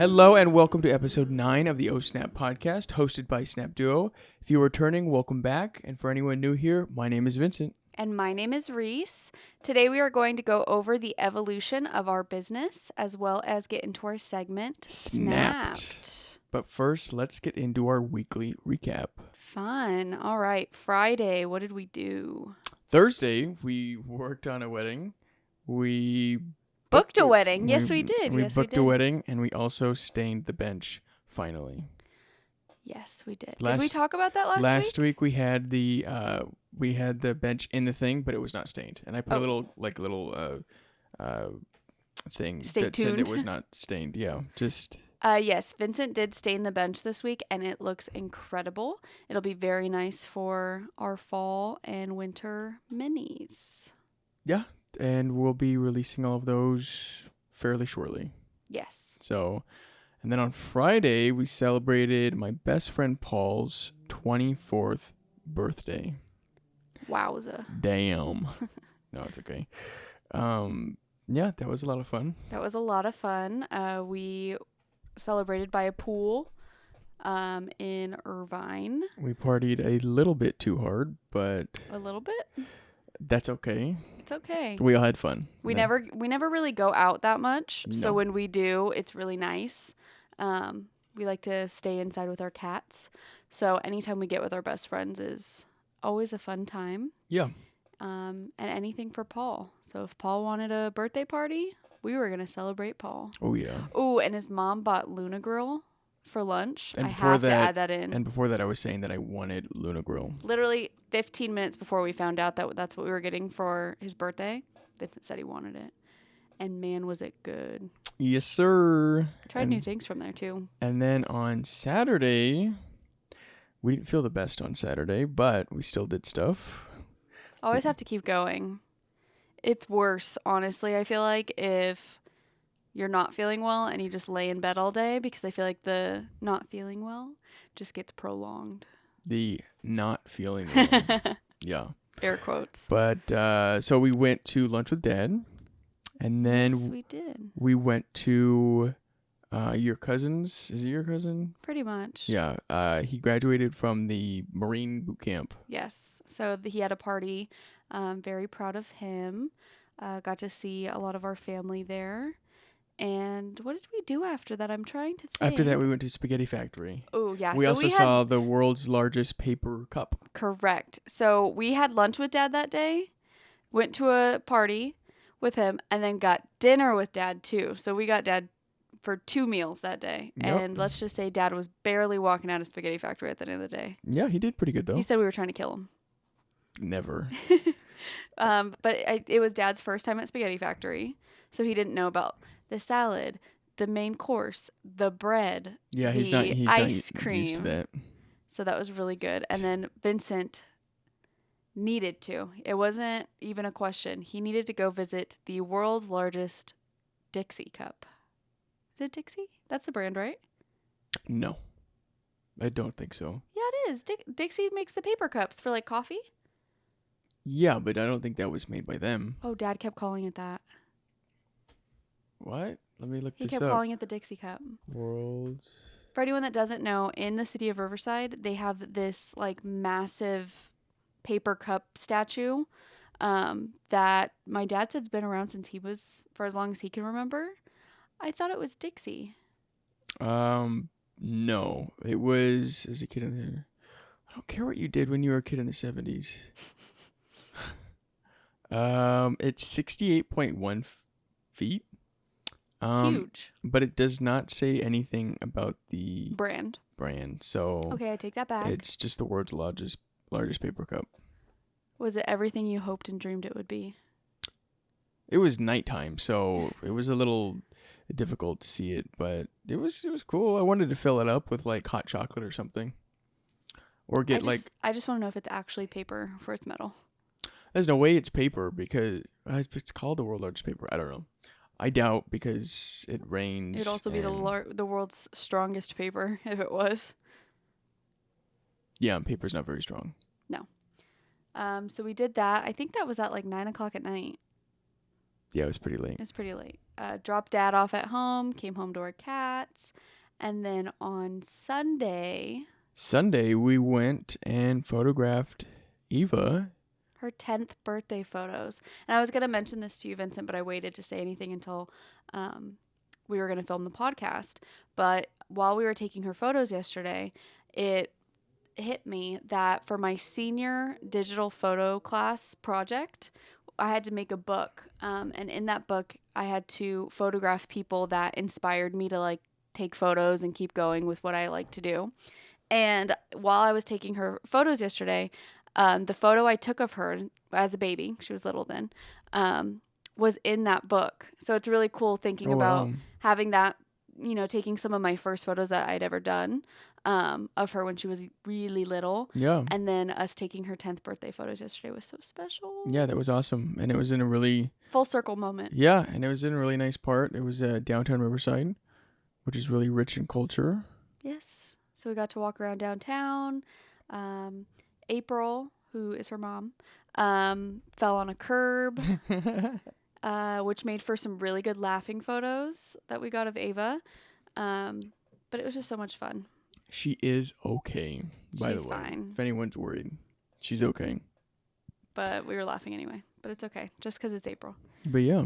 Hello and welcome to episode 9 of the Oh Snap Podcast, hosted by Snap Duo. If you are returning, welcome back. And for anyone new here, my name is Vincent. And my name is Reese. Today we are going to go over the evolution of our business as well as get into our segment, Snapped. But first, let's get into our weekly recap. Fun. All right. Friday, what did we do? Thursday, we worked on a wedding. We booked a wedding. Yes, we did. We booked a wedding, and we also stained the bench, finally. Yes, we did. Did we talk about that last week? Last week we had the bench in the thing, but it was not stained. And I put a little thing that said it was not stained. Yeah, just... Yes, Vincent did stain the bench this week, and it looks incredible. It'll be very nice for our fall and winter minis. Yeah, and we'll be releasing all of those fairly shortly. Yes. So, and then on Friday, we celebrated my best friend Paul's 24th birthday. Wowza. Damn. No, it's okay. Yeah, that was a lot of fun. That was a lot of fun. We celebrated by a pool in Irvine. We partied a little bit too hard, but... A little bit? That's okay. It's okay. We all had fun. We never really go out that much. No. So when we do, it's really nice. We like to stay inside with our cats. So anytime we get with our best friends is always a fun time. Yeah. And anything for Paul. So if Paul wanted a birthday party, we were going to celebrate Paul. Oh, yeah. Oh, and his mom bought Luna Grill for lunch. And I have to add that in. And before that, I was saying that I wanted Luna Grill. Literally 15 minutes before we found out that that's what we were getting for his birthday, Vincent said he wanted it. And man, was it good. Yes, sir. Tried new things from there, too. And then on Saturday, we didn't feel the best on Saturday, but we still did stuff. Always have to keep going. It's worse, honestly, I feel like, if you're not feeling well and you just lay in bed all day, because I feel like the not feeling well just gets prolonged. The not feeling well. Yeah. Air quotes. But so we went to lunch with Dad, and then yes, we did. We went to your cousin's. Is it your cousin? Pretty much. Yeah. He graduated from the Marine boot camp. Yes. So he had a party. Very proud of him. Got to see a lot of our family there. And what did we do after that? I'm trying to think. After that, we went to Spaghetti Factory. Oh, yeah. We also saw the world's largest paper cup. Correct. So we had lunch with Dad that day, went to a party with him, and then got dinner with Dad, too. So we got Dad for 2 meals that day. Yep. And let's just say Dad was barely walking out of Spaghetti Factory at the end of the day. Yeah, he did pretty good, though. He said we were trying to kill him. Never. But it was Dad's first time at Spaghetti Factory, so he didn't know about the salad, the main course, the bread, he's ice cream. Used to that. So that was really good. And then Vincent needed to. It wasn't even a question. He needed to go visit the world's largest Dixie cup. Is it Dixie? That's the brand, right? No, I don't think so. Yeah, it is. Dixie makes the paper cups for like coffee. Yeah, but I don't think that was made by them. Oh, Dad kept calling it that. What? Let me look this up. He kept calling it the Dixie cup. World's... For anyone that doesn't know, in the city of Riverside, they have this like massive paper cup statue that my dad said's been around since he was, for as long as he can remember. I thought it was Dixie. No. It was as a kid in the... I don't care what you did when you were a kid in the 70s. It's 68.1 feet. Huge. But it does not say anything about the brand. So okay, I take that back. It's just the world's largest paper cup. Was it everything you hoped and dreamed it would be? It was nighttime, so it was a little difficult to see it, but it was cool. I wanted to fill it up with like hot chocolate or something, or get I just want to know if it's actually paper for its metal. There's no way it's paper because it's called the world's largest paper. I don't know. I doubt because it rains. It'd also be the world's strongest paper if it was. Yeah, paper's not very strong. No. So we did that. I think that was at like 9:00 at night. Yeah, it was pretty late. It was pretty late. Dropped Dad off at home, came home to our cats. And then on Sunday, We went and photographed Eva. her 10th birthday photos. And I was going to mention this to you, Vincent, but I waited to say anything until we were going to film the podcast. But while we were taking her photos yesterday, it hit me that for my senior digital photo class project, I had to make a book. And in that book, I had to photograph people that inspired me to like take photos and keep going with what I like to do. And while I was taking her photos yesterday, the photo I took of her as a baby, she was little then, was in that book. So it's really cool thinking about having that, you know, taking some of my first photos that I'd ever done of her when she was really little. Yeah. And then us taking her 10th birthday photos yesterday was so special. Yeah, that was awesome. And it was in a really... full circle moment. Yeah, and it was in a really nice part. It was downtown Riverside, which is really rich in culture. Yes. So we got to walk around downtown. April, who is her mom, fell on a curb, which made for some really good laughing photos that we got of Ava. But it was just so much fun. She is okay, by the way. She's fine. If anyone's worried, she's okay. But we were laughing anyway. But it's okay, just because it's April. But yeah.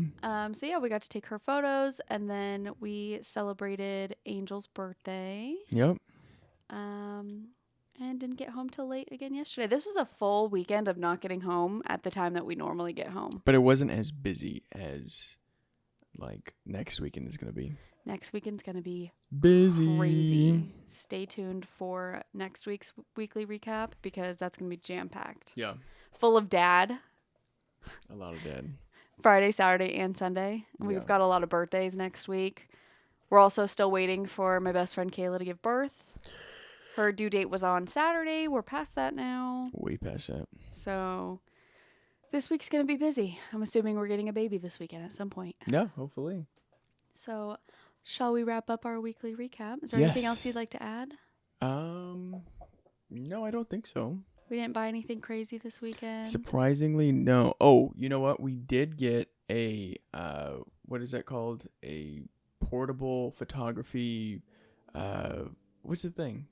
So yeah, we got to take her photos, and then we celebrated Angel's birthday. Yep. And didn't get home till late again yesterday. This was a full weekend of not getting home at the time that we normally get home. But it wasn't as busy as like next weekend is going to be. Next weekend's going to be busy. Crazy. Stay tuned for next week's weekly recap because that's going to be jam-packed. Yeah. Full of Dad. A lot of Dad. Friday, Saturday, and Sunday. We've got a lot of birthdays next week. We're also still waiting for my best friend Kayla to give birth. Her due date was on Saturday. We're past that now. Way past that. So this week's going to be busy. I'm assuming we're getting a baby this weekend at some point. Yeah, hopefully. So shall we wrap up our weekly recap? Is there anything else you'd like to add? No, I don't think so. We didn't buy anything crazy this weekend. Surprisingly, no. Oh, you know what? We did get a, what is that called? A portable photography, what's the thing?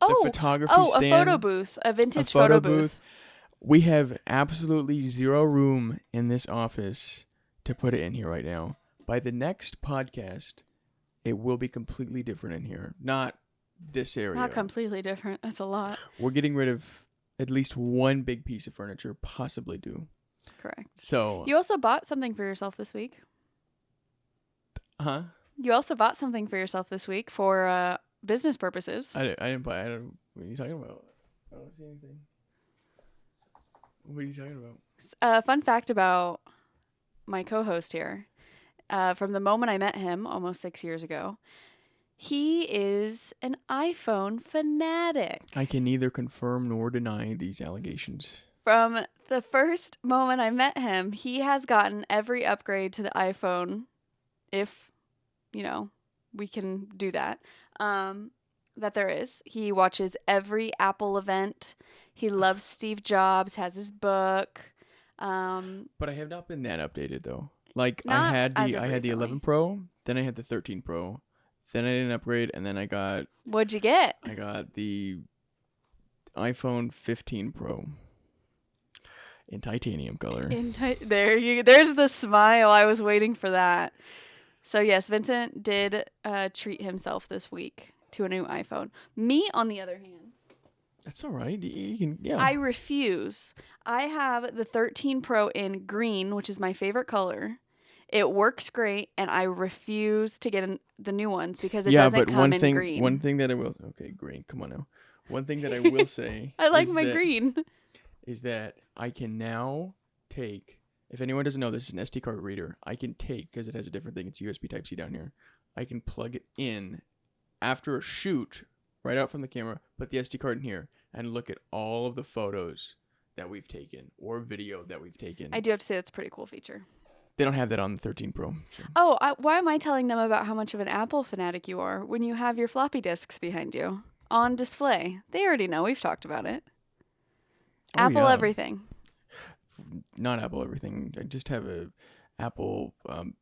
Oh, the photography stand. A photo booth, a vintage photo booth. We have absolutely zero room in this office to put it in here right now. By the next podcast, it will be completely different in here. Not this area. Not completely different. That's a lot. We're getting rid of at least one big piece of furniture, possibly two. Correct. So you also bought something for yourself this week. Huh? You also bought something for yourself this week for business purposes. I didn't buy. What are you talking about? I don't see anything. What are you talking about? Fun fact about my co-host here. From the moment I met him almost 6 years ago, he is an iPhone fanatic. I can neither confirm nor deny these allegations. From the first moment I met him, he has gotten every upgrade to the iPhone, if, you know, we can do that, that there is. He watches every Apple event. He loves Steve Jobs, has his book. But I have not been that updated, though. Like, Not I had the recently. 11 Pro, then I had the 13 Pro, then I didn't upgrade, and then I got... What'd you get? I got the iPhone 15 Pro in titanium color. There's the smile. I was waiting for that. So yes, Vincent did treat himself this week to a new iPhone. Me, on the other hand, That's all right. You can, yeah. I refuse. I have the 13 Pro in green, which is my favorite color. It works great, and I refuse to get the new ones because it doesn't come in green. One thing that I will... Okay, green. Come on now. One thing that I will say... I like my green. Is that I can now take... If anyone doesn't know, this is an SD card reader. I can take, because it has a different thing, it's USB Type-C down here. I can plug it in after a shoot, right out from the camera, put the SD card in here, and look at all of the photos that we've taken or video that we've taken. I do have to say that's a pretty cool feature. They don't have that on the 13 Pro. So. Oh, why am I telling them about how much of an Apple fanatic you are when you have your floppy disks behind you on display? They already know. We've talked about it. Apple everything. Not Apple everything. I just have Apple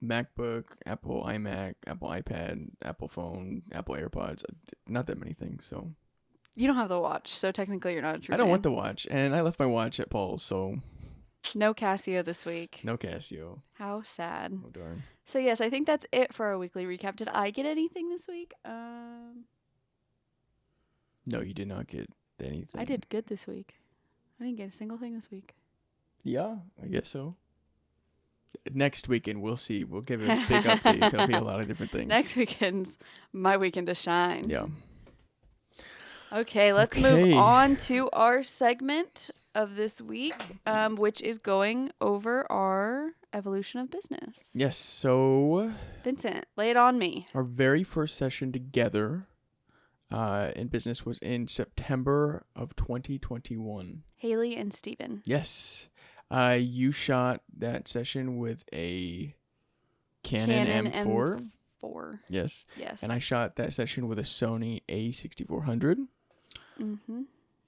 MacBook, Apple iMac, Apple iPad, Apple phone, Apple AirPods. Not that many things. So You don't have the watch, so technically you're not a true I don't fan. want the watch, and I left my watch at Paul's, so No Casio this week. no Casio. How sad. Oh darn. So yes, I think that's it for our weekly recap. Did I get anything this week? No, you did not get anything. I did good this week. I didn't get a single thing this week. Yeah, I guess so. Next weekend, we'll see. We'll give a big update. There'll be a lot of different things. Next weekend's my weekend to shine. Yeah. Okay, let's move on to our segment of this week, which is going over our evolution of business. Yes, so Vincent, lay it on me. our very first session together in business was in September of 2021. Haley and Steven. Yes. You shot that session with a Canon M4. M4. Yes. Yes. And I shot that session with a Sony A6400. Mm-hmm.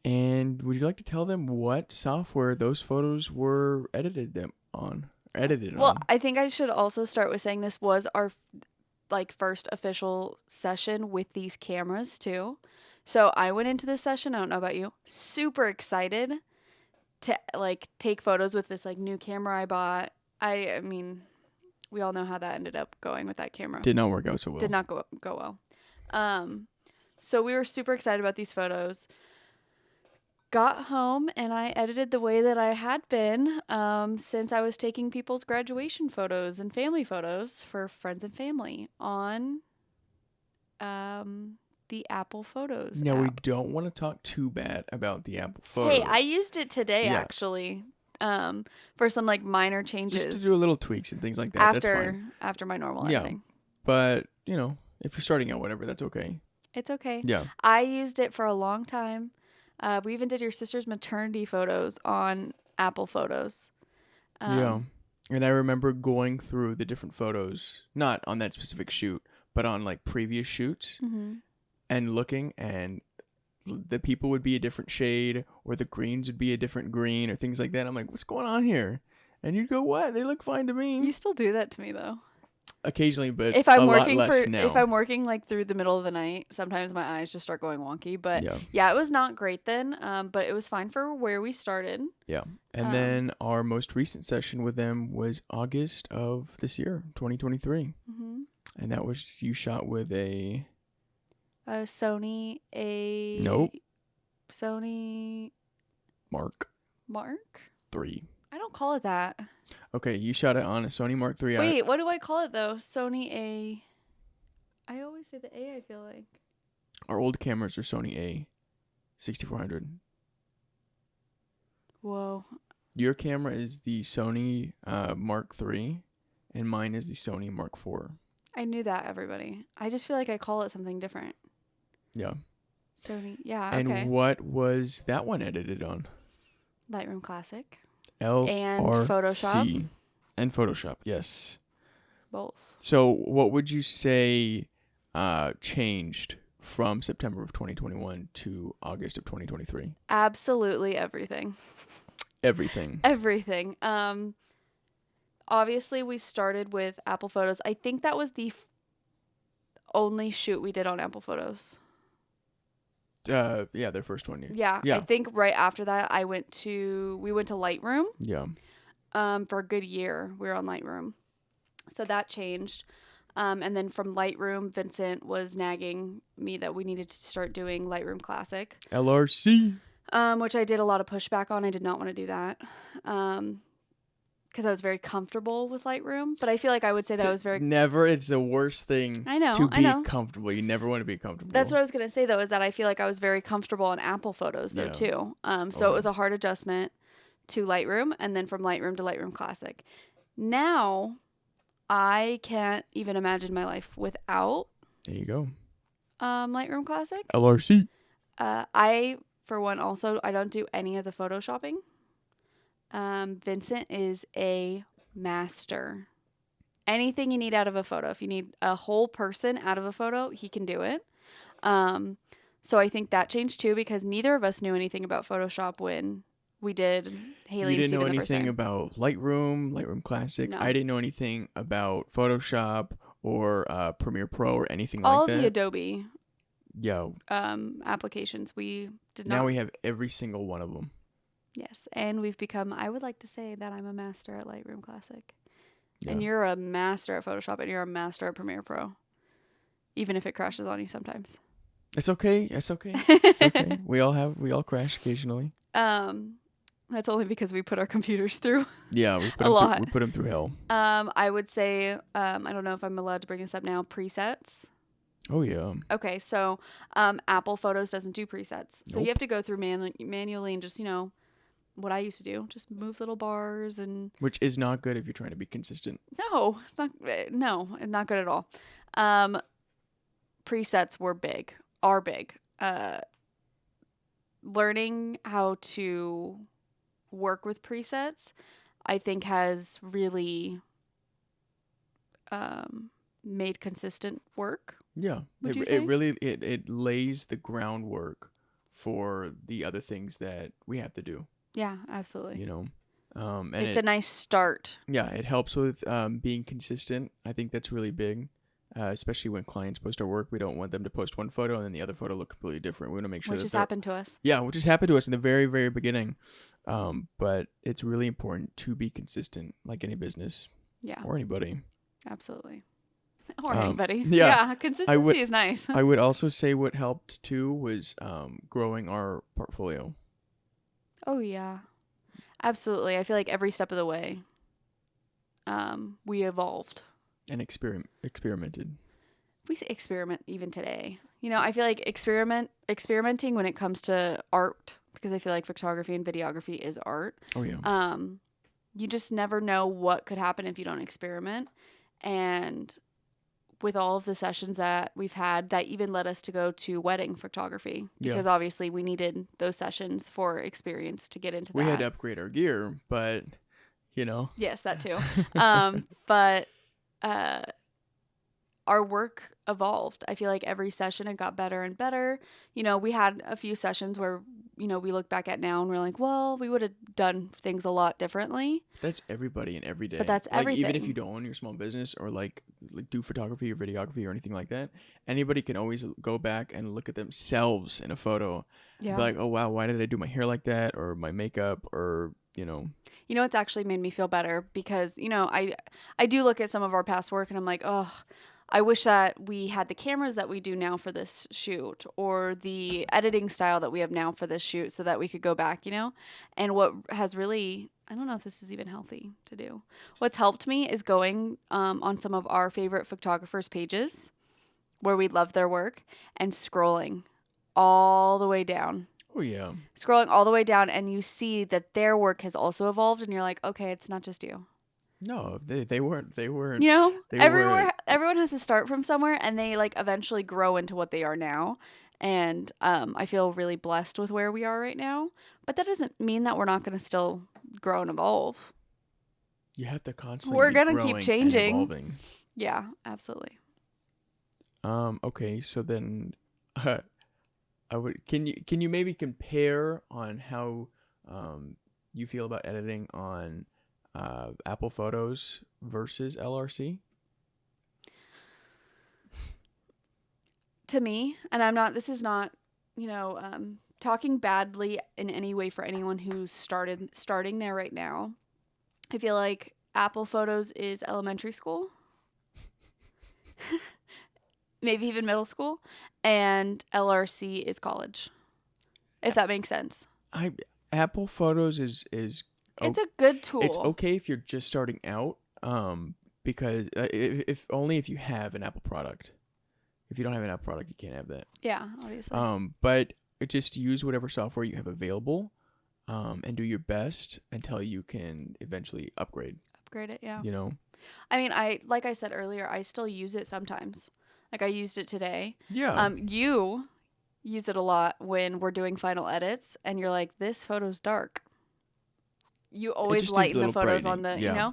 And would you like to tell them what software those photos were edited on? Well, I think I should also start with saying this was our first official session with these cameras too. So I went into this session, I don't know about you, super excited to take photos with this new camera I bought. I mean, we all know how that ended up going with that camera. Did not work out so well. Did not go well. So we were super excited about these photos. Got home and I edited the way that I had been since I was taking people's graduation photos and family photos for friends and family on the Apple Photos Now, app. we don't want to talk too bad about the Apple Photos. Hey, I used it today Yeah. actually for some minor changes. Just to do a little tweaks and things like that. That's fine. After my normal Yeah. editing. But, if you're starting out, whatever, that's okay. It's okay. Yeah. I used it for a long time. We even did your sister's maternity photos on Apple Photos. Yeah. And I remember going through the different photos, not on that specific shoot, but on previous shoots and looking, and the people would be a different shade or the greens would be a different green or things like that. I'm like, what's going on here? And you'd go, what? They look fine to me. You still do that to me though. Occasionally, but if I'm lot less now. If I'm working through the middle of the night, sometimes my eyes just start going wonky. But yeah, it was not great then. But it was fine for where we started. Yeah. And then our most recent session with them was August of this year, 2023. Mm-hmm. And that was you shot with a Sony Sony Mark III. I don't call it that. Okay, you shot it on a Sony Mark III. Wait, what do I call it though? Sony A. I always say the A, I feel like. Our old cameras are Sony A 6400. Whoa. Your camera is the Sony Mark III, and mine is the Sony Mark IV. I knew that, everybody. I just feel like I call it something different. Yeah. Sony, yeah, and okay. And what was that one edited on? Lightroom Classic. LRC. And Photoshop. And Photoshop, yes. Both. So what would you say changed from September of 2021 to August of 2023? Absolutely everything. Everything. Obviously, we started with Apple Photos. I think that was the only shoot we did on Apple Photos. Yeah, their first one. Yeah. I think right after that, we went to Lightroom. Yeah. For a good year, we were on Lightroom. So that changed. And then from Lightroom, Vincent was nagging me that we needed to start doing Lightroom Classic. LRC. Which I did a lot of pushback on. I did not want to do that. Because I was very comfortable with Lightroom. But I feel like I would say that I was very... Never. It's the worst thing to be comfortable. You never want to be comfortable. That's what I was going to say, though, is that I feel like I was very comfortable on Apple Photos, though, too. So it was a hard adjustment to Lightroom, and then from Lightroom to Lightroom Classic. Now, I can't even imagine my life without... There you go. Lightroom Classic. LRC. I, for one, also, I don't do any of the photoshopping. Vincent is a master. Anything you need out of a photo. If you need a whole person out of a photo, he can do it. So I think that changed too, because neither of us knew anything about Photoshop when we did Haley You and didn't know Steven the first anything time. about Lightroom Classic. No. I didn't know anything about Photoshop or Premiere Pro or anything All like of the that. Adobe Yo, applications we did not. now we have every single one of them. Yes, and we've become, I would like to say that I'm a master at Lightroom Classic. Yeah. And you're a master at Photoshop, and you're a master at Premiere Pro. Even if it crashes on you sometimes. It's okay. It's okay. It's okay. We all crash occasionally. That's only because we put our computers through. Yeah, we put A lot. we put them through hell. I would say, I don't know if I'm allowed to bring this up now, presets. Oh yeah. Okay, so Apple Photos doesn't do presets. So you have to go through manually and just, what I used to do, just move little bars and... Which is not good if you're trying to be consistent. No, not good at all. Presets are big. Learning how to work with presets, I think, has really made consistent work. Yeah, it really it lays the groundwork for the other things that we have to do. Yeah, absolutely. And it's a nice start. Yeah, it helps with being consistent. I think that's really big, especially when clients post our work. We don't want them to post one photo and then the other photo look completely different. We want to make sure Which has happened to us. Yeah, which has happened to us in the very, very beginning. But it's really important to be consistent, like any business. Yeah. Or anybody. Absolutely. Or anybody. Yeah. Consistency is nice. I would also say what helped too was growing our portfolio. Oh, yeah. Absolutely. I feel like every step of the way, we evolved. And experimented. We experiment even today. I feel like experimenting when it comes to art, because I feel like photography and videography is art. Oh, yeah. You just never know what could happen if you don't experiment. And with all of the sessions that we've had, that even led us to go to wedding photography, because obviously we needed those sessions for experience to get into that. We had to upgrade our gear, but Yes, that too. But our work evolved. I feel like every session it got better and better. We had a few sessions where, we look back at now and we're like, well, we would have done things a lot differently. That's everybody in every day. But that's everything. Even if you don't own your small business or like do photography or videography or anything like that, anybody can always go back and look at themselves in a photo. Yeah. Be like, oh wow, why did I do my hair like that, or my makeup, or it's actually made me feel better because I do look at some of our past work and I'm like, oh, I wish that we had the cameras that we do now for this shoot, or the editing style that we have now for this shoot, so that we could go back, And what has really, I don't know if this is even healthy to do. What's helped me is going on some of our favorite photographers' pages where we love their work and scrolling all the way down. Oh, yeah. Scrolling all the way down, and you see that their work has also evolved, and you're like, okay, it's not just you. No, they weren't. Everyone has to start from somewhere, and they eventually grow into what they are now. And I feel really blessed with where we are right now. But that doesn't mean that we're not going to still grow and evolve. You have to constantly. We're going to keep changing. And evolving. Yeah, absolutely. Okay, so then, Can you maybe compare on how you feel about editing on Apple Photos versus LRC? To me, and this is not, talking badly in any way for anyone who's starting there right now. I feel like Apple Photos is elementary school. Maybe even middle school, and LRC is college. If that makes sense. Apple Photos is it's a good tool. It's okay if you're just starting out, because if only if you have an Apple product. If you don't have an Apple product, you can't have that. Yeah, obviously. But just use whatever software you have available, and do your best until you can eventually upgrade. Upgrade it, yeah. I mean, like I said earlier, I still use it sometimes. Like I used it today. Yeah. You use it a lot when we're doing final edits, and you're like, "This photo's dark." You always lighten the photos on the, Yeah.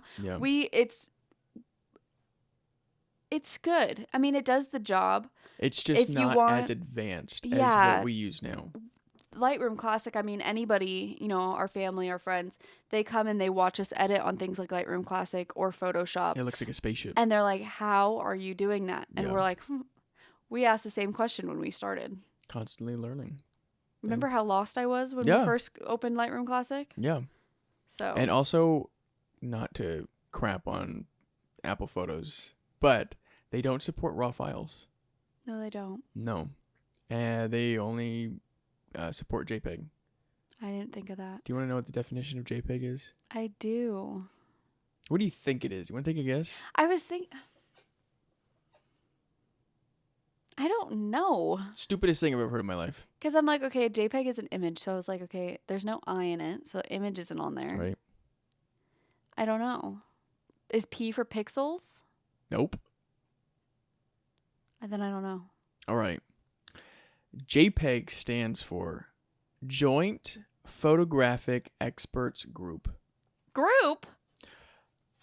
It's good. I mean, it does the job. It's just not as advanced as what we use now. Lightroom Classic, I mean, anybody, our family, our friends, they come and they watch us edit on things like Lightroom Classic or Photoshop. It looks like a spaceship. And they're like, how are you doing that? And Yeah. we're like, we asked the same question when we started. Constantly learning. Remember how lost I was when we first opened Lightroom Classic? Yeah. So. And also, not to crap on Apple Photos, but they don't support RAW files. No, they don't. No. And they only support JPEG. I didn't think of that. Do you want to know what the definition of JPEG is? I do. What do you think it is? You want to take a guess? I was thinking... I don't know. Stupidest thing I've ever heard in my life. Because I'm like, okay, JPEG is an image. So I was like, okay, there's no I in it. So image isn't on there. Right. I don't know. Is P for pixels? Nope. And then I don't know. All right. JPEG stands for Joint Photographic Experts Group. Group?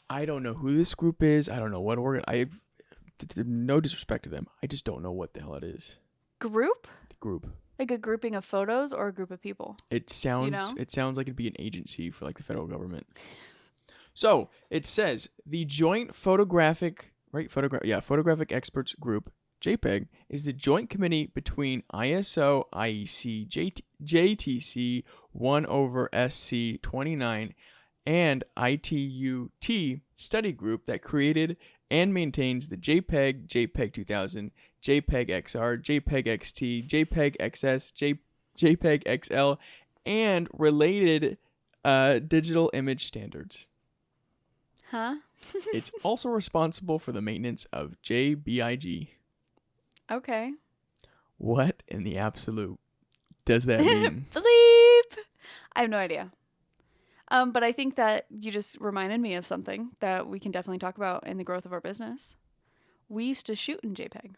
I don't know who this group is. I don't know what organ. No disrespect to them. I just don't know what the hell it is. Group? The group. Like a grouping of photos or a group of people? It sounds It sounds like it'd be an agency for like the federal government. So it says the Joint Photographic Experts Group, JPEG, is the joint committee between ISO IEC JTC 1/SC29 and ITUT study group that created and maintains the JPEG, JPEG 2000, JPEG XR, JPEG XT, JPEG XS, JPEG XL, and related digital image standards. Huh? It's also responsible for the maintenance of JBIG. Okay. What in the absolute does that mean? Bleep! I have no idea. But I think that you just reminded me of something that we can definitely talk about in the growth of our business. We used to shoot in JPEG.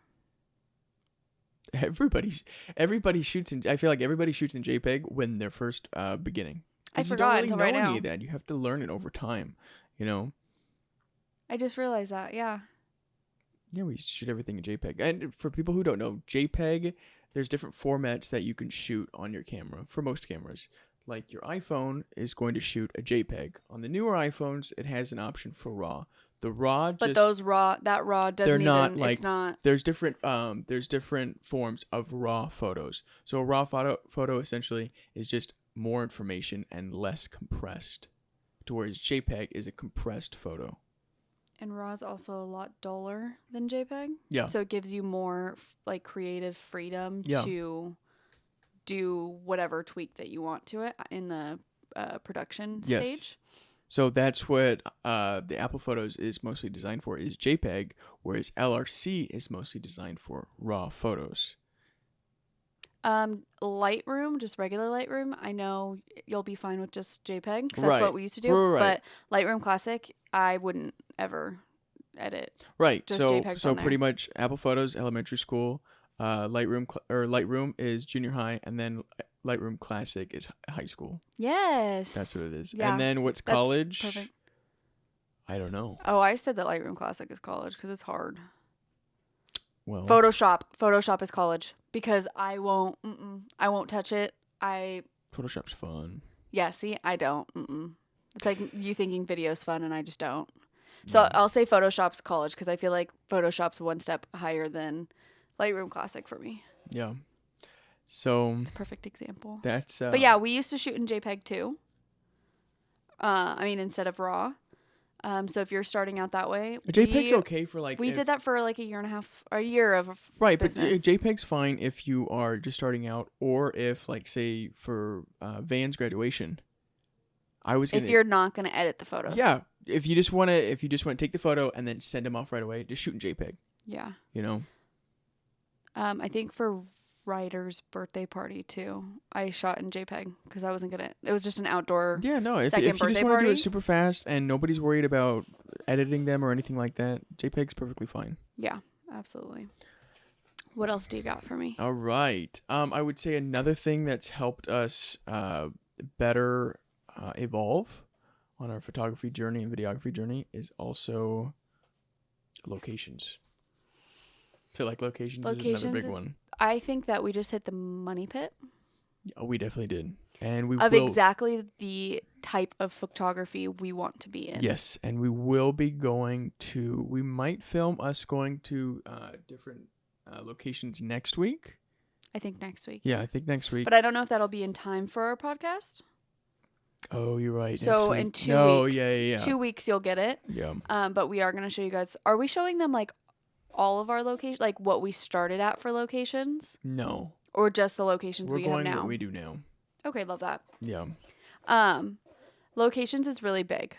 Everybody shoots in. I feel like everybody shoots in JPEG when they're first beginning. I forgot until right now. Any of that. You have to learn it over time. I just realized that. Yeah. Yeah, we shoot everything in JPEG. And for people who don't know, JPEG, there's different formats that you can shoot on your camera for most cameras. Like your iPhone is going to shoot a JPEG. On the newer iPhones, it has an option for RAW. The RAW but those RAW, that RAW doesn't they're not even, like, it's not. There's different forms of RAW photos. So a RAW photo essentially is just more information and less compressed. Whereas JPEG is a compressed photo. And RAW is also a lot duller than JPEG. Yeah. So it gives you more like creative freedom to do whatever tweak that you want to it in the production stage. So that's what the Apple Photos is mostly designed for, is JPEG, whereas LRC is mostly designed for RAW photos. Lightroom, just regular Lightroom, I know you'll be fine with just JPEG because that's Right. what we used to do. Right. But Lightroom Classic, I wouldn't ever edit. Right. Just so JPEGs so on there. pretty much Apple Photos, elementary school, Lightroom is junior high, and then Lightroom Classic is high school. Yes. That's what it is. Yeah, and then what's that's college? perfect. I don't know. Oh, I said that Lightroom Classic is college because it's hard. Well, Photoshop is college because I won't touch it. Photoshop's fun. Yeah, see, I don't. It's like you thinking video's fun and I just don't. So I'll say Photoshop's college because I feel like Photoshop's one step higher than Lightroom Classic for me. Yeah. So it's a perfect example. That's. But yeah, we used to shoot in JPEG too. Instead of RAW. So if you're starting out that way, JPEG's okay for like. We did that for like a year of right, business. But JPEG's fine if you are just starting out, or if like say for Van's graduation. If you're not gonna edit the photos. Yeah, if you just want to take the photo and then send them off right away, just shoot in JPEG. Yeah. I think for Ryder's birthday party too, I shot in JPEG because I wasn't gonna. It was just an outdoor. Yeah, no. If you just want to do it super fast and nobody's worried about editing them or anything like that, JPEG's perfectly fine. Yeah, absolutely. What else do you got for me? All right. I would say another thing that's helped us better evolve on our photography journey and videography journey is also locations. I feel like locations is another big one. I think that we just hit the money pit. Oh, we definitely did. And we of will. exactly the type of photography we want to be in. Yes, and we will be going to. We might film us going to different locations next week. I think next week. Yeah, I think next week. But I don't know if that'll be in time for our podcast. Oh, you're right. So next in week. 2 weeks, Yeah. 2 weeks you'll get it. Yeah. But we are going to show you guys. Are we showing them like all of our locations, like what we started at for locations, No. or just the locations We're we have going now? what we do now. Okay, love that. Yeah. Locations is really big.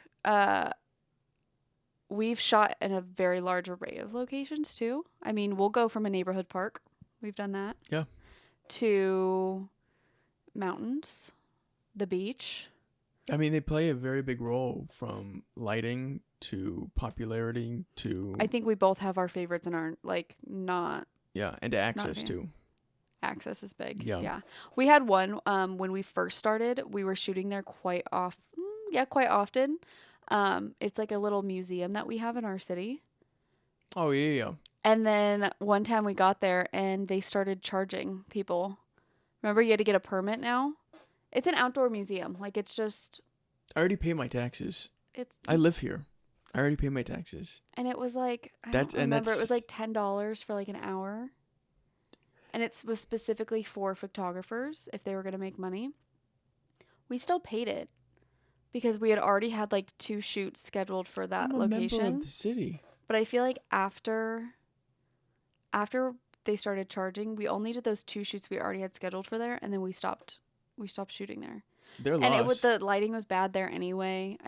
We've shot in a very large array of locations too. I mean, we'll go from a neighborhood park. We've done that. Yeah. To mountains, the beach. I mean, they play a very big role from lighting to popularity to. I think we both have our favorites and our like not. Yeah, and to access Okay. too. Access is big. Yeah. We had one when we first started. We were shooting there quite often. It's like a little museum that we have in our city. Oh yeah. And then one time we got there and they started charging people. Remember, you had to get a permit now? It's an outdoor museum. Like, it's just... I already pay my taxes. It's. I live here. I already pay my taxes. And it was like... I That's- don't and remember. It that's- was like $10 for like an hour. And it was specifically for photographers if they were going to make money. We still paid it. Because we had already had like 2 shoots scheduled for that I'm a location. member of the city. But I feel like after they started charging, we only did those 2 shoots we already had scheduled for there, and then we stopped shooting there. They're lost. And the lighting was bad there anyway.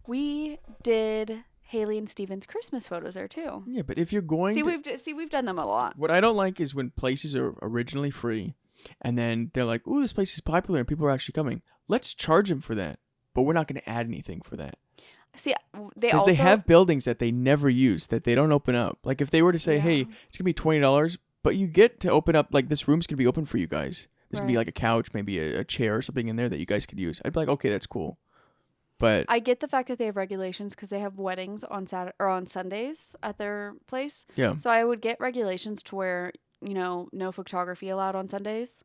We did Haley and Steven's Christmas photos there too. Yeah, but if you're going We've done them a lot. What I don't like is when places are originally free and then they're like, "Ooh, this place is popular and people are actually coming. Let's charge them for that." But we're not going to add anything for that. See, Because they have buildings that they never use, that they don't open up. Like if they were to say, "Hey, it's going to be $20, but you get to open up, like this room's going to be open for you guys. There's going to be like a couch, maybe a chair or something in there that you guys could use." I'd be like, "Okay, that's cool." But I get the fact that they have regulations because they have weddings on Saturday or on Sundays at their place. yeah. So I would get regulations to where, no photography allowed on Sundays.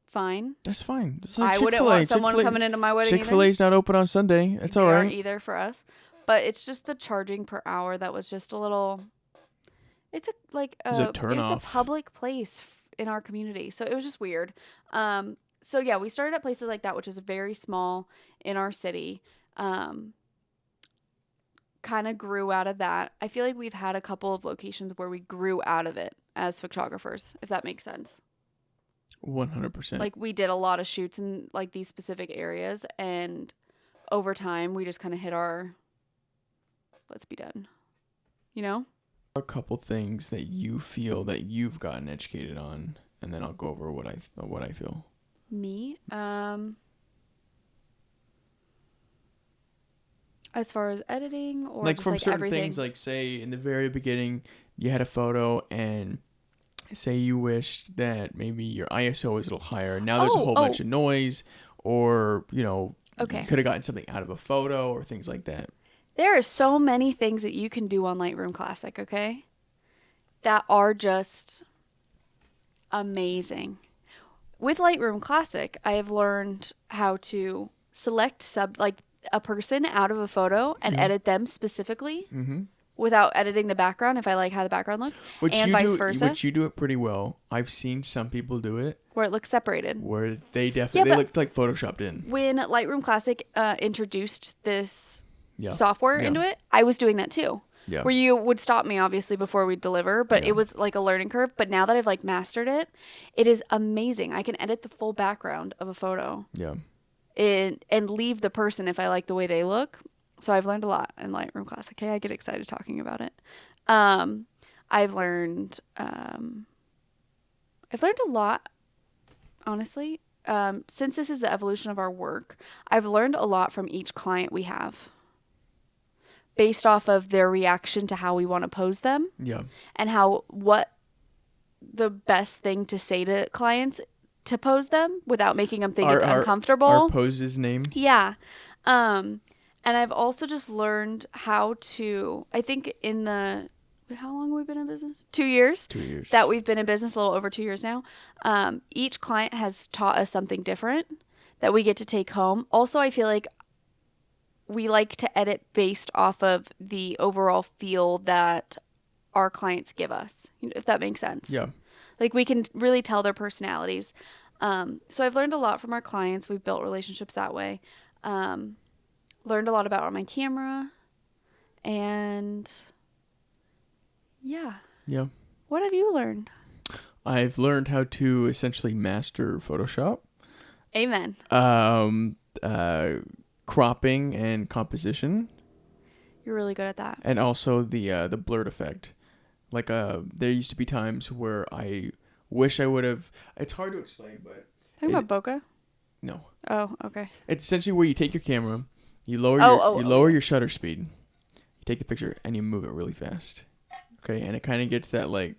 Fine. That's fine. It's like I wouldn't Chick-fil-A. want someone coming into my wedding. Chick-fil-A's not open on Sunday. That's all right. Either for us, but it's just the charging per hour that was just a little. It's a turn off. It's a public place in our community, so it was just weird. So yeah, we started at places like that, which is very small in our city. Kind of grew out of that. I feel like we've had a couple of locations where we grew out of it as photographers, if that makes sense. 100%. Like we did a lot of shoots in like these specific areas, and over time we just kind of hit our let's be done. A couple things that you feel that you've gotten educated on, and then I'll go over what I feel. Me, as far as editing or like just from like certain everything. things, like say in the very beginning you had a photo and say you wished that maybe your ISO was a little higher. Now there's a whole bunch of noise, or Okay. you could have gotten something out of a photo or things like that. There are so many things that you can do on Lightroom Classic, okay? That are just amazing. With Lightroom Classic, I have learned how to select a person out of a photo and edit them specifically without editing the background if I like how the background looks, and vice versa. Which you do it pretty well. I've seen some people do it where it looks separated. where they definitely they look like photoshopped in. When Lightroom Classic introduced this Yeah. software into it, I was doing that too. Yeah. Where you would stop me obviously before we deliver, but it was like a learning curve. But now that I've like mastered it, it is amazing. I can edit the full background of a photo Yeah. and leave the person if I like the way they look. So I've learned a lot in Lightroom Classic. Okay, I get excited talking about it. I've learned a lot, honestly. Since this is the evolution of our work, I've learned a lot from each client we have based off of their reaction to how we want to pose them Yeah. and what the best thing to say to clients to pose them without making them think it's uncomfortable. Our pose's name. Yeah. And I've also just learned how to, I think in the how long have we been in business? 2 years. 2 years. That we've been in business, a little over 2 years now. Each client has taught us something different that we get to take home. Also, I feel like we like to edit based off of the overall feel that our clients give us, if that makes sense. Yeah. Like we can really tell their personalities. So I've learned a lot from our clients. We've built relationships that way. Learned a lot about my camera. And yeah. Yeah. What have you learned? I've learned how to essentially master Photoshop. Amen. Cropping and composition. You're really good at that. And also the blurred effect. Like there used to be times where I wish I would have. It's hard to explain, but Talking about bokeh? No. Oh, okay. It's essentially where you take your camera, you lower your shutter speed, you take the picture, and you move it really fast. Okay, and it kind of gets that like,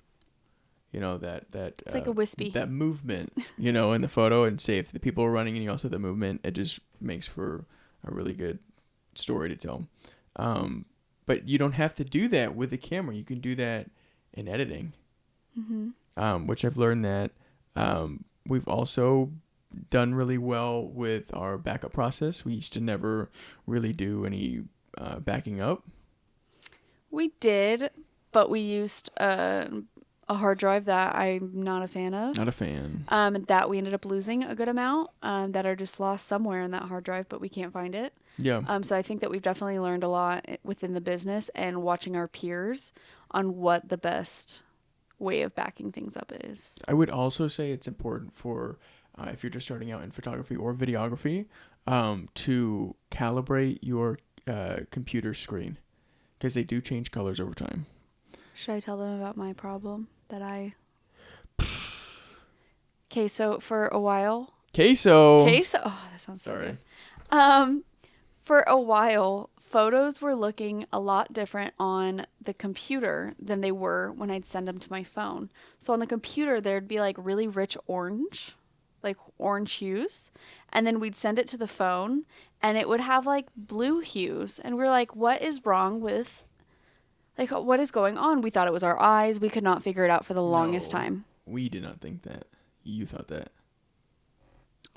that it's like a wispy that movement, in the photo, and say if the people are running and you also have the movement, it just makes for a really good story to tell. But you don't have to do that with the camera. You can do that in editing. Mm-hmm. Which I've learned that we've also done really well with our backup process. We used to never really do any backing up. We did, but we used a hard drive that I'm not a fan of. Not a fan. That we ended up losing a good amount that are just lost somewhere in that hard drive, but we can't find it. Yeah. So I think that we've definitely learned a lot within the business and watching our peers on what the best way of backing things up is. I would also say it's important for if you're just starting out in photography or videography to calibrate your computer screen because they do change colors over time. Should I tell them about my problem that I... Okay, so for a while... Queso! Oh, that sounds so good. For a while, photos were looking a lot different on the computer than they were when I'd send them to my phone. So on the computer, there'd be like really rich orange, like orange hues. And then we'd send it to the phone and it would have like blue hues. And we're like, what is wrong with, like, what is going on? We thought it was our eyes. We could not figure it out for the longest time. We did not think that. You thought that.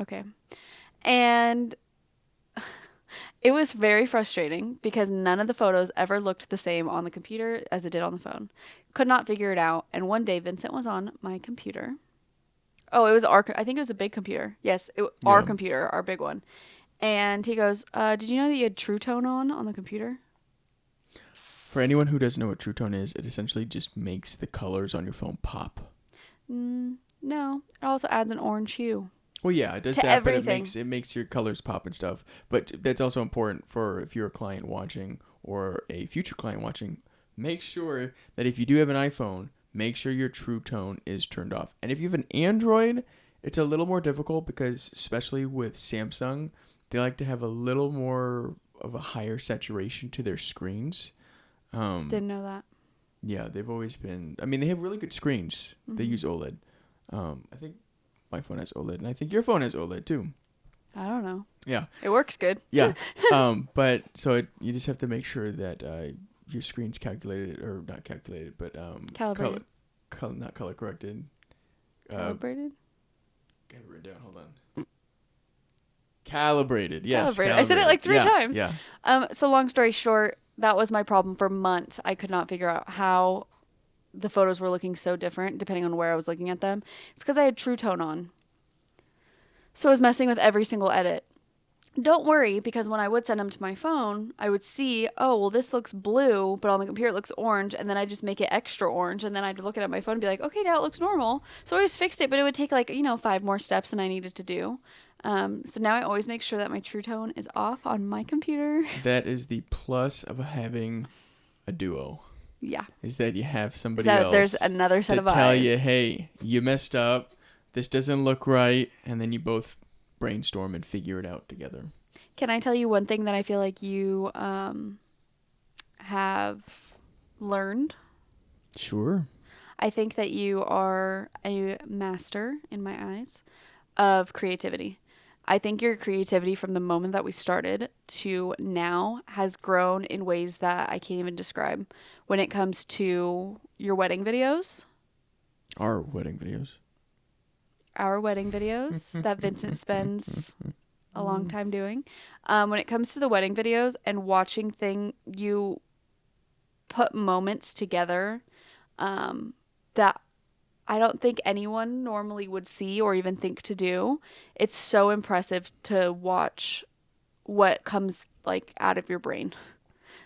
Okay. And it was very frustrating because none of the photos ever looked the same on the computer as it did on the phone. Could not figure it out. And one day Vincent was on my computer. Oh, it was I think it was a big computer. Yes, our computer, our big one. And he goes, did you know that you had True Tone on the computer? For anyone who doesn't know what True Tone is, it essentially just makes the colors on your phone pop. No, it also adds an orange hue. Well, yeah, it does that, everything. But it makes your colors pop and stuff. But that's also important for if you're a client watching or a future client watching. Make sure that if you do have an iPhone, make sure your True Tone is turned off. And if you have an Android, it's a little more difficult because, especially with Samsung, they like to have a little more of a higher saturation to their screens. Didn't know that. Yeah, they've always been... I mean, they have really good screens. Mm-hmm. They use OLED. I think my phone has OLED, and I think your phone has OLED too. I don't know. Yeah. It works good. Yeah. But so you just have to make sure that your screen's calculated, or not calculated, but calibrated. Not color corrected. Calibrated? I have it written down. Hold on. Calibrated. Yes. Calibrated. I said it like 3 times. Yeah. So long story short, that was my problem for months. I could not figure out how the photos were looking so different depending on where I was looking at them. It's because I had True Tone on. So I was messing with every single edit. Don't worry, because when I would send them to my phone, I would see, oh, well, this looks blue, but on the computer it looks orange, and then I just make it extra orange, and then I'd look at my phone and be like, okay, now it looks normal. So I always fixed it, but it would take 5 more steps than I needed to do. So now I always make sure that my True Tone is off on my computer. That is the plus of having a duo. Yeah. Is that you have somebody else. There's another set of eyes. To tell you, hey, you messed up. This doesn't look right. And then you both brainstorm and figure it out together. Can I tell you one thing that I feel like you have learned? Sure. I think that you are a master, in my eyes, of creativity. I think your creativity from the moment that we started to now has grown in ways that I can't even describe when it comes to your wedding videos. Our wedding videos. Our wedding videos that Vincent spends a long time doing. When it comes to the wedding videos and watching you put moments together that I don't think anyone normally would see or even think to do. It's so impressive to watch what comes like out of your brain.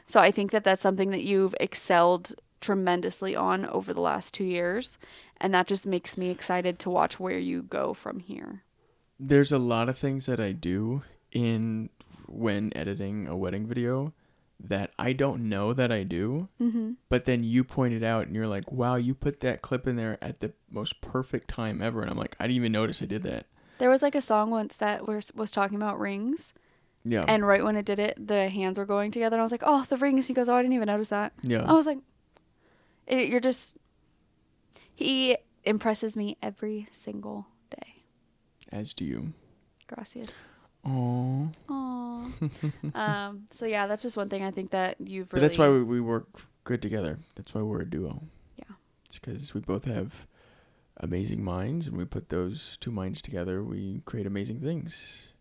So I think that that's something that you've excelled tremendously on over the last 2 years. And that just makes me excited to watch where you go from here. There's a lot of things that I do when editing a wedding video that I don't know that I do, but then you pointed out and you're like, wow, you put that clip in there at the most perfect time ever. And I'm like, I didn't even notice I did that. There was like a song once that was talking about rings. Yeah. And right when it did it, the hands were going together. And I was like, oh, the rings. He goes, oh, I didn't even notice that. Yeah. I was like, he impresses me every single day. As do you. Gracias. Aww. So yeah, that's just one thing I think that you've really... But that's why we work good together. That's why we're a duo. Yeah. It's because we both have amazing minds, and we put those two minds together, we create amazing things.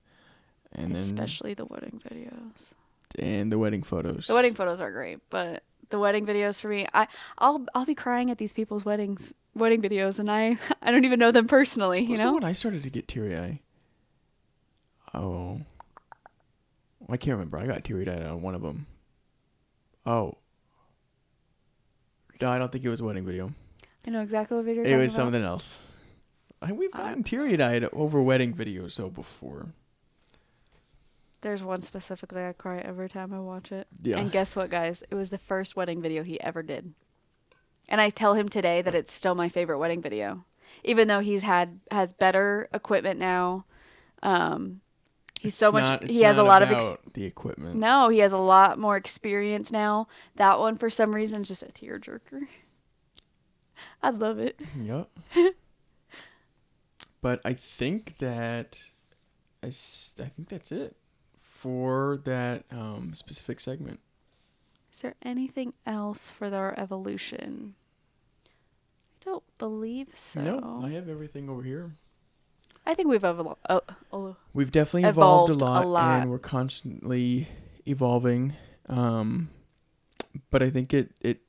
And especially the wedding videos. And the wedding photos. The wedding photos are great, but the wedding videos for me, I'll be crying at these people's wedding videos, and I don't even know them personally, you know? When I started to get teary-eyed. Oh. I can't remember. I got teary-eyed on one of them. Oh. No, I don't think it was a wedding video. I know exactly what video you're talking about. It was something else. We've gotten teary-eyed over wedding videos, though, before. There's one specifically I cry every time I watch it. Yeah. And guess what, guys? It was the first wedding video he ever did. And I tell him today that it's still my favorite wedding video. Even though has better equipment now. He has a lot of the equipment. No, he has a lot more experience now. That one for some reason is just a tearjerker. I love it. Yep. But I think that's it for that specific segment. Is there anything else for our evolution? I don't believe so. No, I have everything over here. I think we've We've definitely evolved a lot, and we're constantly evolving. But I think it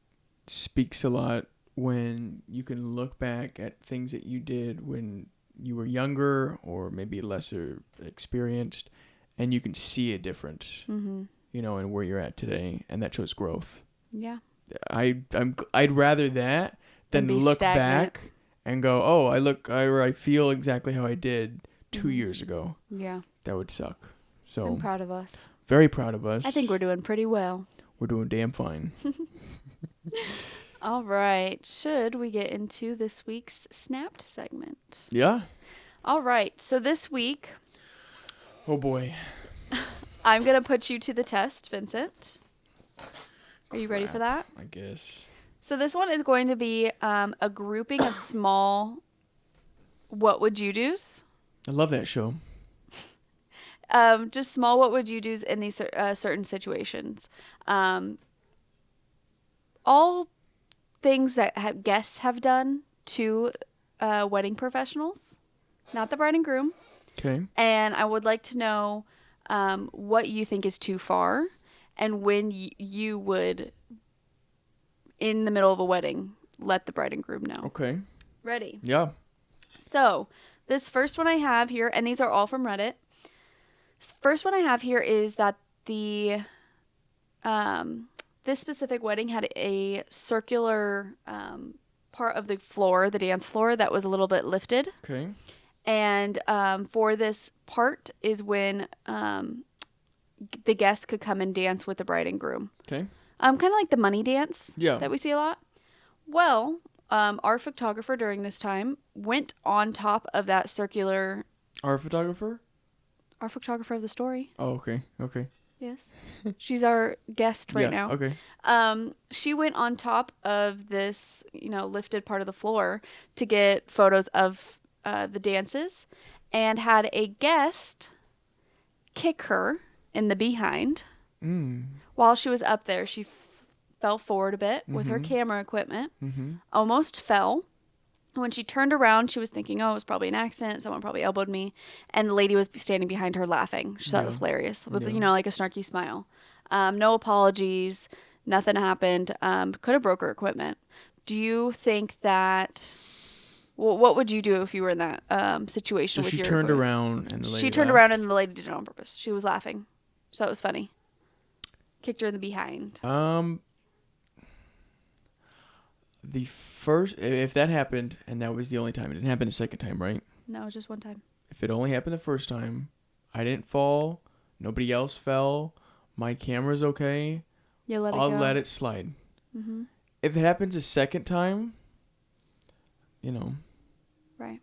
speaks a lot when you can look back at things that you did when you were younger or maybe lesser experienced, and you can see a difference, in where you're at today, and that shows growth. Yeah. I'd rather that than look back and go, oh, I feel exactly how I did 2 years ago. Yeah. That would suck. So I'm proud of us. Very proud of us. I think we're doing pretty well. We're doing damn fine. All right. Should we get into this week's Snapped segment? Yeah. All right. So this week... Oh, boy. I'm going to put you to the test, Vincent. Are you ready for that? I guess. So this one is going to be a grouping of small what would you do's. I love that show. Just small what would you do's in these certain situations. All things that guests have done to wedding professionals, not the bride and groom. Okay. And I would like to know what you think is too far and when you would, in the middle of a wedding, let the bride and groom know. Okay. Ready? Yeah. So this first one I have here, and these are all from Reddit. This first one I have here is that this specific wedding had a circular part of the floor, the dance floor, that was a little bit lifted. Okay. And for this part is when the guests could come and dance with the bride and groom. Okay. Kind of like the money dance that we see a lot. Well, our photographer during this time went on top of that circular... Our photographer? Our photographer of the story. Oh, okay. Okay. Yes. She's our guest right now. Okay. She went on top of this, lifted part of the floor to get photos of the dances and had a guest kick her in the behind. Mm. While she was up there, she fell forward a bit with her camera equipment, almost fell. When she turned around, she was thinking, oh, it was probably an accident. Someone probably elbowed me. And the lady was standing behind her laughing. She thought it was hilarious with, like a snarky smile. No apologies. Nothing happened. Could have broke her equipment. Do you think that... Well, what would you do if you were in that situation with your equipment? She turned around and the lady She turned around and the lady did it on purpose. She was laughing. So it was funny. Kicked her in the behind. The first, if that happened, and that was the only time, it didn't happen the second time, right? No, it was just one time. If it only happened the first time, I didn't fall, nobody else fell, my camera's okay, I'll let it slide. Mm-hmm. If it happens a second time, Right.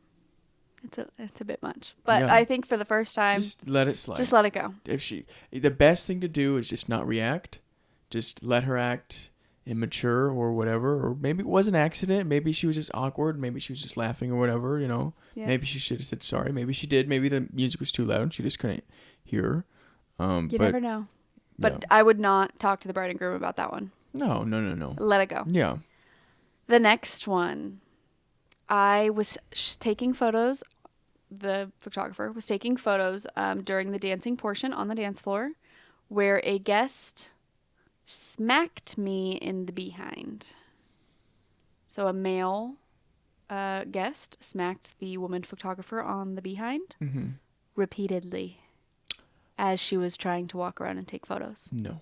It's a bit much. But I think for the first time, just let it slide. Just let it go. The best thing to do is just not react. Just let her act immature or whatever, or maybe it was an accident, maybe she was just awkward, maybe she was just laughing or whatever, maybe she should have said sorry, maybe she did, maybe the music was too loud and she just couldn't hear. You never know. But I would not talk to the bride and groom about that one. No. Let it go. Yeah. The next one, I was taking photos. The photographer was taking photos during the dancing portion on the dance floor, where a guest smacked me in the behind. So a male guest smacked the woman photographer on the behind repeatedly as she was trying to walk around and take photos. No.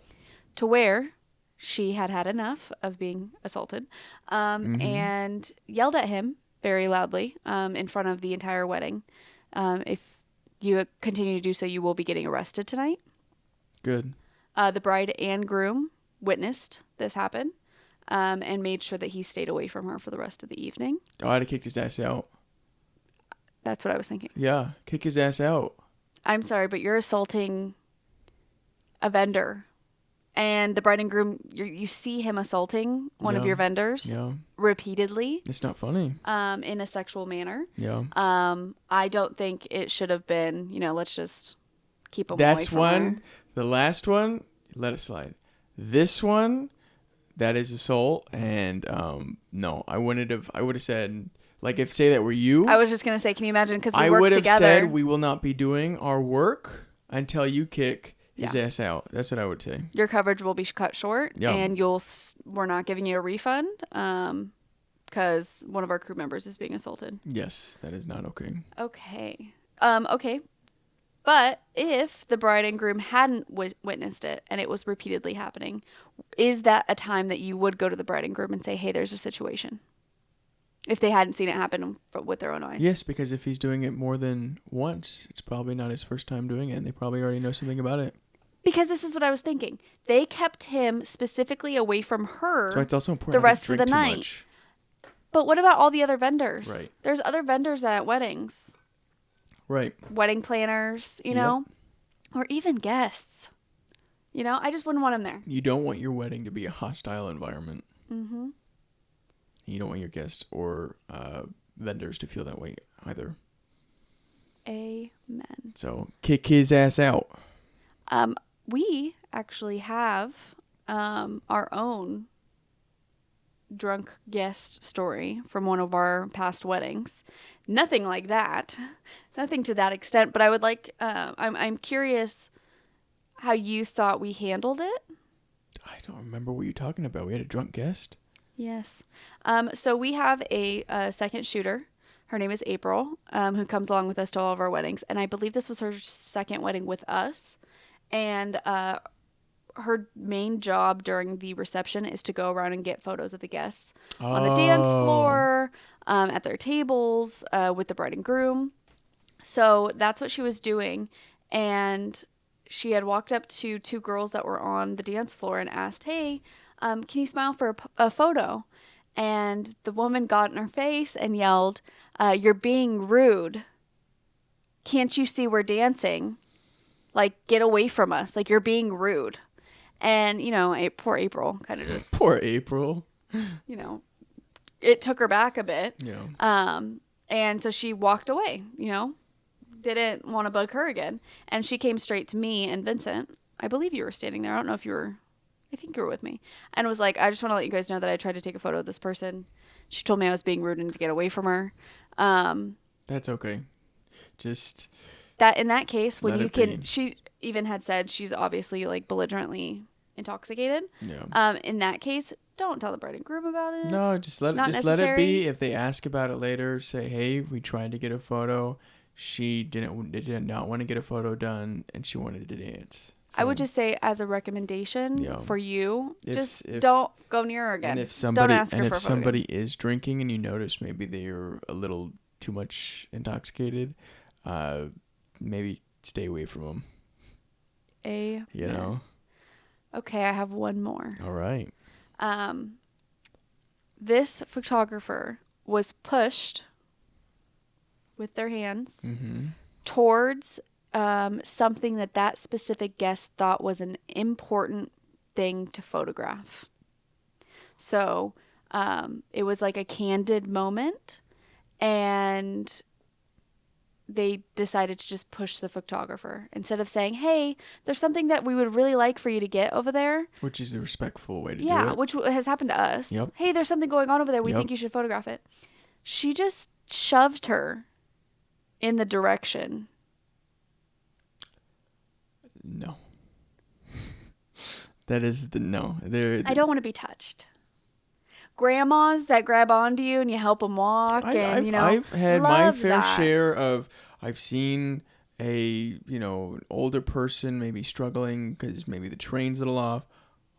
To where she had had enough of being assaulted and yelled at him very loudly in front of the entire wedding. If you continue to do so, you will be getting arrested tonight. Good. The bride and groom witnessed this happen and made sure that he stayed away from her for the rest of the evening. Oh, I'd have kicked his ass out. That's what I was thinking. Yeah, kick his ass out. I'm sorry, but you're assaulting a vendor. And the bride and groom, you see him assaulting one of your vendors repeatedly. It's not funny. In a sexual manner. Yeah. I don't think it should have been, let's just keep him away That's from one. her. The last one, let it slide. This one, that is assault. And no, I would have said, like, if say that were you. I was just going to say, can you imagine? Because we I work would have together. said we will not be doing our work until you kick his ass out. That's what I would say. Your coverage will be cut short, and we're not giving you a refund because one of our crew members is being assaulted. Yes, that is not okay. Okay. Okay. But if the bride and groom hadn't witnessed it and it was repeatedly happening, is that a time that you would go to the bride and groom and say, hey, there's a situation? If they hadn't seen it happen with their own eyes. Yes, because if he's doing it more than once, it's probably not his first time doing it, and they probably already know something about it. Because this is what I was thinking. They kept him specifically away from her. So it's also important the rest of the night. Much. But what about all the other vendors? Right. There's other vendors at weddings. Right. Wedding planners, you know, or even guests. I just wouldn't want him there. You don't want your wedding to be a hostile environment. Mm-hmm. You don't want your guests or vendors to feel that way either. Amen. So kick his ass out. We actually have our own drunk guest story from one of our past weddings. Nothing like that. Nothing to that extent. But I would like, I'm curious how you thought we handled it. I don't remember what you're talking about. We had a drunk guest. Yes. So we have a second shooter. Her name is April, who comes along with us to all of our weddings. And I believe this was her second wedding with us. And her main job during the reception is to go around and get photos of the guests on the dance floor, at their tables, with the bride and groom. So that's what she was doing. And she had walked up to two girls that were on the dance floor and asked, hey, can you smile for a photo? And the woman got in her face and yelled, you're being rude. Can't you see we're dancing? Like, get away from us. Like, you're being rude. And, poor April kind of just... Poor April. It took her back a bit. Yeah. And so she walked away, didn't want to bug her again. And she came straight to me and Vincent. I believe you were standing there. I don't know if you were. I think you were with me. And was like, I just want to let you guys know that I tried to take a photo of this person. She told me I was being rude and to get away from her. That's okay. Just that in that case, when you can, be. she even had said she's obviously like belligerently intoxicated. Yeah. In that case, don't tell the bride and groom about it. No, just let it be. If they ask about it later, say, hey, we tried to get a photo. She did not want to get a photo done, and she wanted to dance. So, I would just say, as a recommendation for you, if don't go near her again. And if somebody, don't ask her for a photo somebody is drinking and you notice maybe they're a little too much intoxicated, maybe stay away from them. You know? Okay, I have one more. All right. This photographer was pushed with their hands towards something that specific guest thought was an important thing to photograph. So it was like a candid moment, and they decided to just push the photographer instead of saying, hey, there's something that we would really like for you to get over there. Which is the respectful way to do it. Yeah, which has happened to us. Yep. Hey, there's something going on over there. We think you should photograph it. She just shoved her in the direction. No. That is the no. I don't want to be touched. Grandmas that grab onto you and you help them walk, I've had my fair that. share of. I've seen a older person maybe struggling because maybe the train's a little off.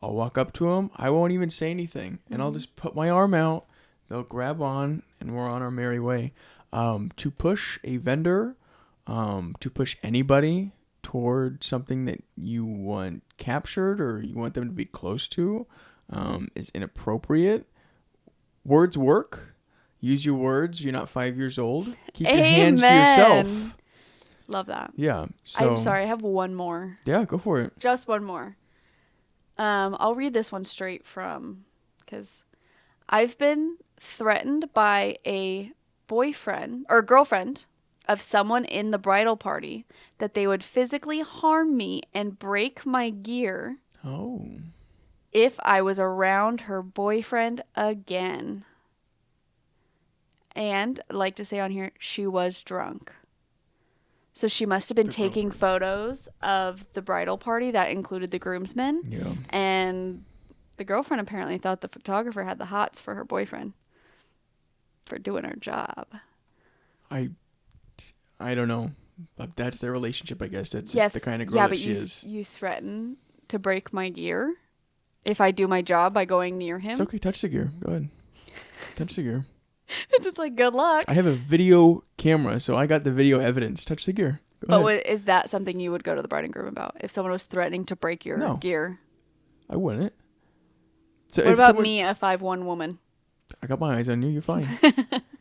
I'll walk up to them. I won't even say anything, and I'll just put my arm out. They'll grab on, and we're on our merry way. To push a vendor, to push anybody toward something that you want captured or you want them to be close to, is inappropriate. Words work. Use your words. You're not 5 years old. Keep your hands to yourself. Love that. Yeah. So, I'm sorry. I have one more. Yeah, go for it. Just one more. I'll read this one straight from, because I've been threatened by a boyfriend or girlfriend of someone in the bridal party that they would physically harm me and break my gear. Oh. If I was around her boyfriend again. And I'd like to say on here, she was drunk. So she must have been taking photos of the bridal party that included the groomsmen. Yeah. And the girlfriend apparently thought the photographer had the hots for her boyfriend for doing her job. I don't know. But that's their relationship, I guess. That's just the kind of girl that she is. You threaten to break my gear if I do my job by going near him. It's okay. Touch the gear. Go ahead. Touch the gear. It's just like, good luck. I have a video camera, so I got the video evidence. Touch the gear. Go ahead. Is that something you would go to the bride and groom about? If someone was threatening to break your gear? I wouldn't. So what about me, a 5'1" woman? I got my eyes on you. You're fine.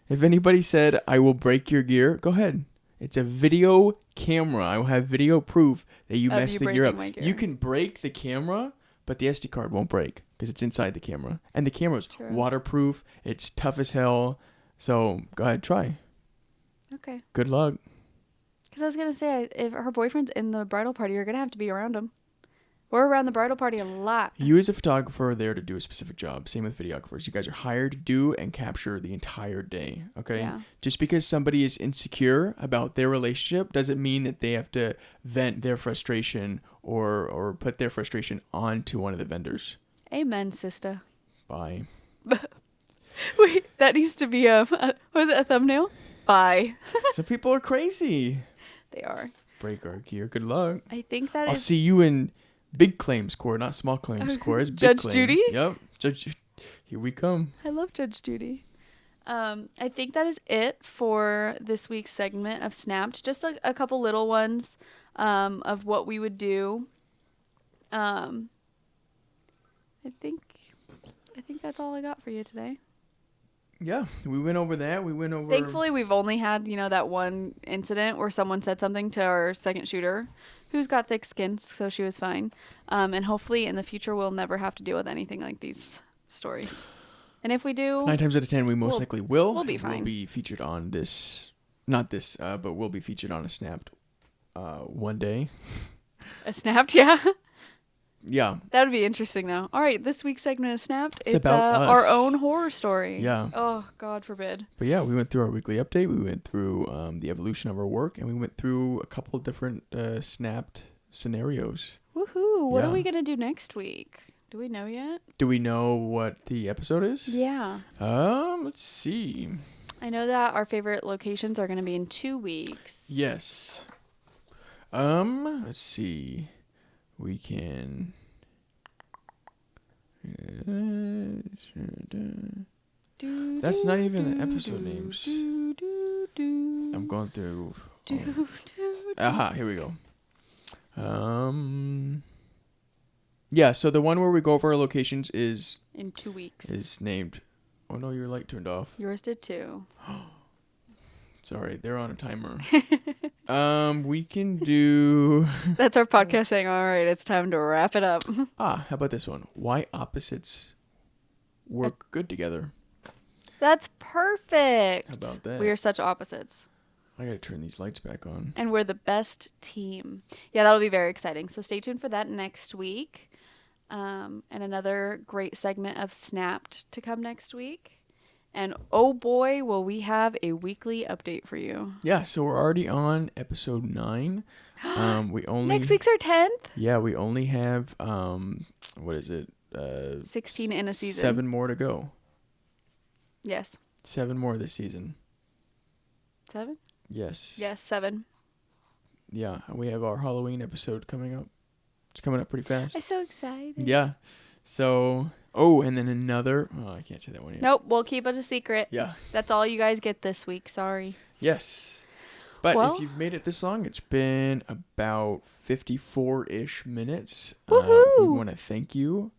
If anybody said, I will break your gear, go ahead. It's a video camera. I will have video proof that you messed the gear up. You can break the camera, but the SD card won't break because it's inside the camera. And the camera's waterproof. It's tough as hell. So go ahead, try. Okay. Good luck. Because I was going to say, if her boyfriend's in the bridal party, you're going to have to be around him. We're around the bridal party a lot. You as a photographer are there to do a specific job. Same with videographers. You guys are hired to do and capture the entire day. Okay? Yeah. Just because somebody is insecure about their relationship doesn't mean that they have to vent their frustration or put their frustration onto one of the vendors. Amen, sister. Bye. Wait, that needs to be was it a thumbnail? Bye. Some people are crazy. They are. Break our gear. Good luck. I think that I'll see you in big claims court, not small claims court. It's big Judge claim. Judy? Yep. Judge. Here we come. I love Judge Judy. I think that is it for this week's segment of Snapped. Just a couple little ones of what we would do. I think that's all I got for you today. Yeah, we went over that. Thankfully, we've only had, that one incident where someone said something to our second shooter who's got thick skin, so she was fine. And hopefully in the future, we'll never have to deal with anything like these stories. And if we do... 9 times out of 10, we most likely will. We'll be fine. We'll be featured on this Not this, but we'll be featured on a Snapped one day. A Snapped, yeah. Yeah. That would be interesting, though. All right, this week's segment is Snapped. It's about our us. own horror story. Yeah. Oh, God forbid. But yeah, we went through our weekly update. We went through the evolution of our work, and we went through a couple of different Snapped scenarios. Woohoo! What are Yeah. we gonna do next week? Do we know yet? Do we know what the episode is? Yeah. Let's see. I know that our favorite locations are gonna be in 2 weeks. Yes. Let's see. We can. That's not even the episode names. I'm going through. Aha, here we go. Yeah, so the one where we go over our locations is In 2 weeks. is named. Oh no, your light turned off. Yours did too. Sorry, they're on a timer. We can do. That's our podcast saying, all right, it's time to wrap it up. How about this one? Why opposites work good together? That's perfect. How about that? We are such opposites. I gotta turn these lights back on. And we're the best team. Yeah, that'll be very exciting. So stay tuned for that next week. And another great segment of Snapped to come next week. And oh boy, will we have a weekly update for you. Yeah, so we're already on episode 9. We only Next week's our 10th? Yeah, we only have what is it? 16 in a season. 7 more to go. Yes. 7 more this season. 7? Yes. Yes, 7. Yeah, we have our Halloween episode coming up. It's coming up pretty fast. I'm so excited. Yeah. So, and then another. Oh, I can't say that one yet. Nope, we'll keep it a secret. Yeah. That's all you guys get this week. Sorry. Yes. But Well- if you've made it this long, it's been about 54-ish minutes. Woohoo! We want to thank you.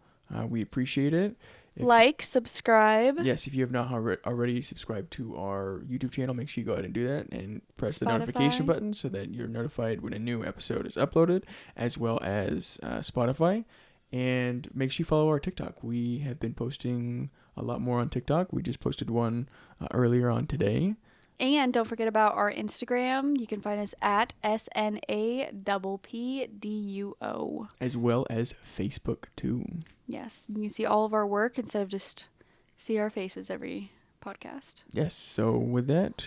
We appreciate it. Like, subscribe. Yes, if you have not already subscribed to our YouTube channel, make sure you go ahead and do that and press the notification Spotify. button so that you're notified when a new episode is uploaded, as well as Spotify. And make sure you follow our TikTok. We have been posting a lot more on TikTok. We just posted one earlier on today. And don't forget about our Instagram. You can find us at SNAPPDUO. As well as Facebook, too. Yes, you can see all of our work instead of just see our faces every podcast. Yes, so with that,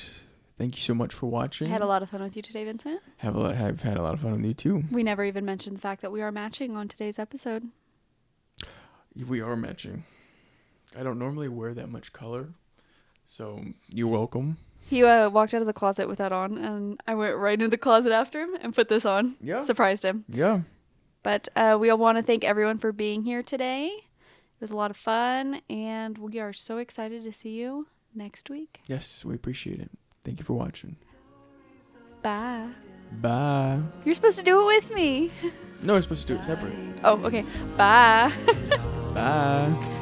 thank you so much for watching. I had a lot of fun with you today, Vincent. I've had a lot of fun with you, too. We never even mentioned the fact that we are matching on today's episode. We are matching. I don't normally wear that much color, so you're welcome. He walked out of the closet with that on, and I went right into the closet after him and put this on. Yeah. Surprised him. Yeah. But we all want to thank everyone for being here today. It was a lot of fun, and we are so excited to see you next week. Yes, we appreciate it. Thank you for watching. Bye. Bye. You're supposed to do it with me. No, we're supposed to do it separate. Oh, okay. Bye. Bye.